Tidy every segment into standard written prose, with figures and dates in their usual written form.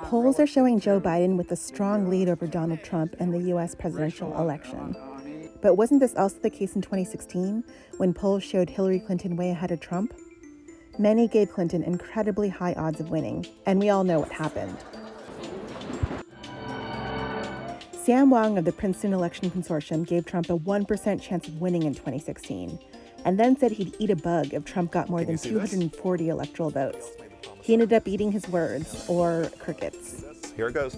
Polls are showing Joe Biden with a strong lead over Donald Trump in the U.S. presidential election. But wasn't this also the case in 2016, when polls showed Hillary Clinton way ahead of Trump? Many gave Clinton incredibly high odds of winning, and we all know what happened. Sam Wong of the Princeton Election Consortium gave Trump a 1% chance of winning in 2016, and then said he'd eat a bug if Trump got more than 240 electoral votes. He ended up eating his words, or crickets. Here it goes.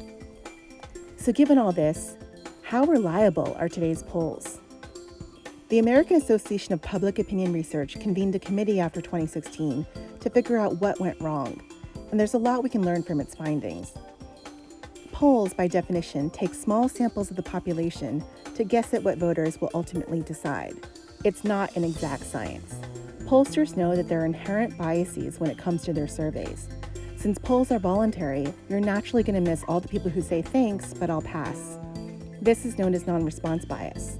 So given all this, how reliable are today's polls? The American Association of Public Opinion Research convened a committee after 2016 to figure out what went wrong, and there's a lot we can learn from its findings. Polls, by definition, take small samples of the population to guess at what voters will ultimately decide. It's not an exact science. Pollsters know that there are inherent biases when it comes to their surveys. Since polls are voluntary, you're naturally going to miss all the people who say thanks, but I'll pass. This is known as non-response bias.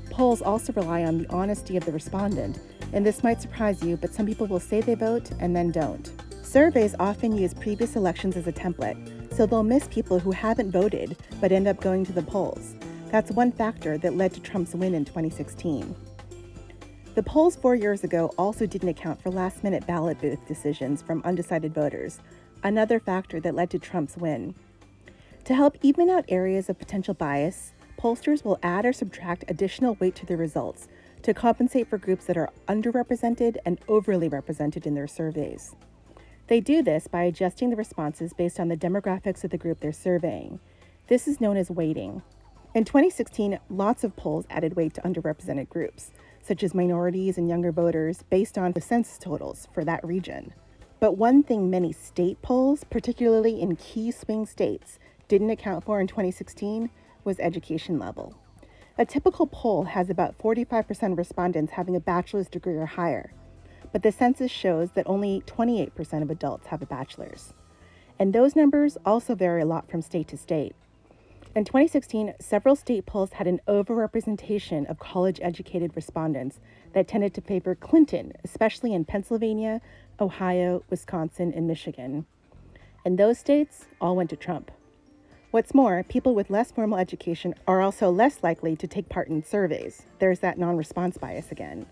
Polls also rely on the honesty of the respondent, and this might surprise you, but some people will say they vote and then don't. Surveys often use previous elections as a template, so they'll miss people who haven't voted but end up going to the polls. That's one factor that led to Trump's win in 2016. The polls 4 years ago also didn't account for last-minute ballot booth decisions from undecided voters, another factor that led to Trump's win. To help even out areas of potential bias, pollsters will add or subtract additional weight to the results to compensate for groups that are underrepresented and overly represented in their surveys. They do this by adjusting the responses based on the demographics of the group they're surveying. This is known as weighting. In 2016, lots of polls added weight to underrepresented groups, such as minorities and younger voters, based on the census totals for that region. But one thing many state polls, particularly in key swing states, didn't account for in 2016 was education level. A typical poll has about 45% of respondents having a bachelor's degree or higher, but the census shows that only 28% of adults have a bachelor's. And those numbers also vary a lot from state to state. In 2016, several state polls had an overrepresentation of college-educated respondents that tended to favor Clinton, especially in Pennsylvania, Ohio, Wisconsin, and Michigan. And those states all went to Trump. What's more, people with less formal education are also less likely to take part in surveys. There's that non-response bias again.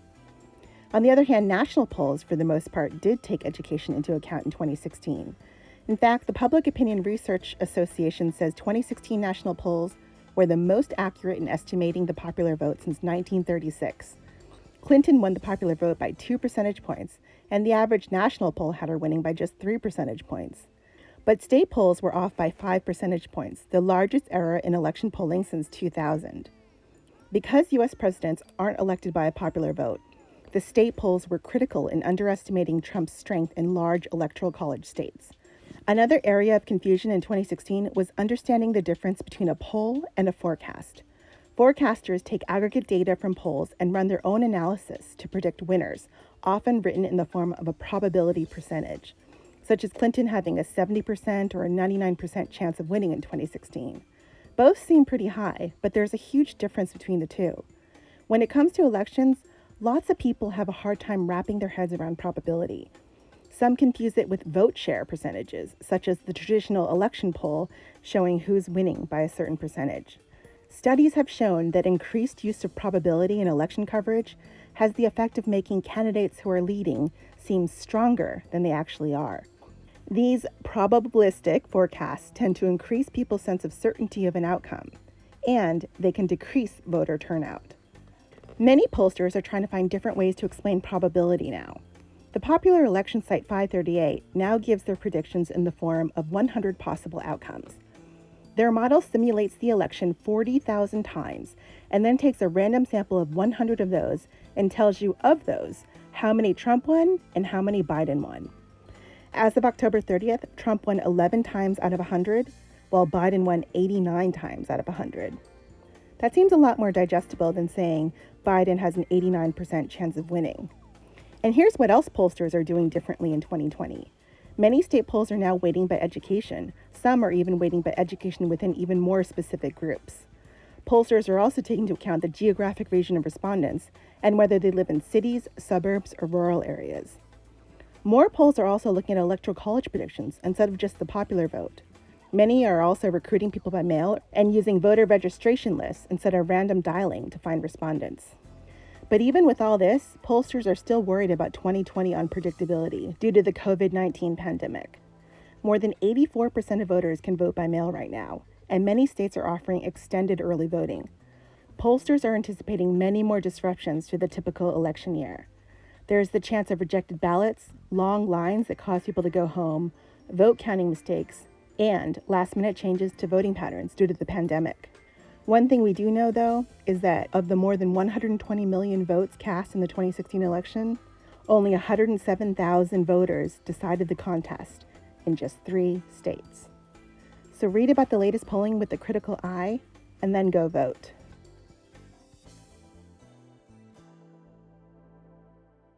On the other hand, national polls, for the most part, did take education into account in 2016. In fact, the Public Opinion Research Association says 2016 national polls were the most accurate in estimating the popular vote since 1936. Clinton won the popular vote by 2 percentage points, and the average national poll had her winning by just 3 percentage points. But state polls were off by 5 percentage points, the largest error in election polling since 2000. Because U.S. presidents aren't elected by a popular vote, the state polls were critical in underestimating Trump's strength in large electoral college states. Another area of confusion in 2016 was understanding the difference between a poll and a forecast. Forecasters take aggregate data from polls and run their own analysis to predict winners, often written in the form of a probability percentage, such as Clinton having a 70% or a 99% chance of winning in 2016. Both seem pretty high, but there's a huge difference between the two. When it comes to elections, lots of people have a hard time wrapping their heads around probability. Some confuse it with vote share percentages, such as the traditional election poll showing who's winning by a certain percentage. Studies have shown that increased use of probability in election coverage has the effect of making candidates who are leading seem stronger than they actually are. These probabilistic forecasts tend to increase people's sense of certainty of an outcome, and they can decrease voter turnout. Many pollsters are trying to find different ways to explain probability now. The popular election site 538 now gives their predictions in the form of 100 possible outcomes. Their model simulates the election 40,000 times and then takes a random sample of 100 of those and tells you of those how many Trump won and how many Biden won. As of October 30th, Trump won 11 times out of 100, while Biden won 89 times out of 100. That seems a lot more digestible than saying Biden has an 89% chance of winning. And here's what else pollsters are doing differently in 2020. Many state polls are now weighting by education. Some are even weighting by education within even more specific groups. Pollsters are also taking into account the geographic region of respondents and whether they live in cities, suburbs, or rural areas. More polls are also looking at electoral college predictions instead of just the popular vote. Many are also recruiting people by mail and using voter registration lists instead of random dialing to find respondents. But even with all this, pollsters are still worried about 2020 unpredictability due to the COVID-19 pandemic. More than 84% of voters can vote by mail right now, and many states are offering extended early voting. Pollsters are anticipating many more disruptions to the typical election year. There is the chance of rejected ballots, long lines that cause people to go home, vote counting mistakes, and last-minute changes to voting patterns due to the pandemic. One thing we do know, though, is that of the more than 120 million votes cast in the 2016 election, only 107,000 voters decided the contest in just 3 states. So read about the latest polling with a critical eye, and then go vote.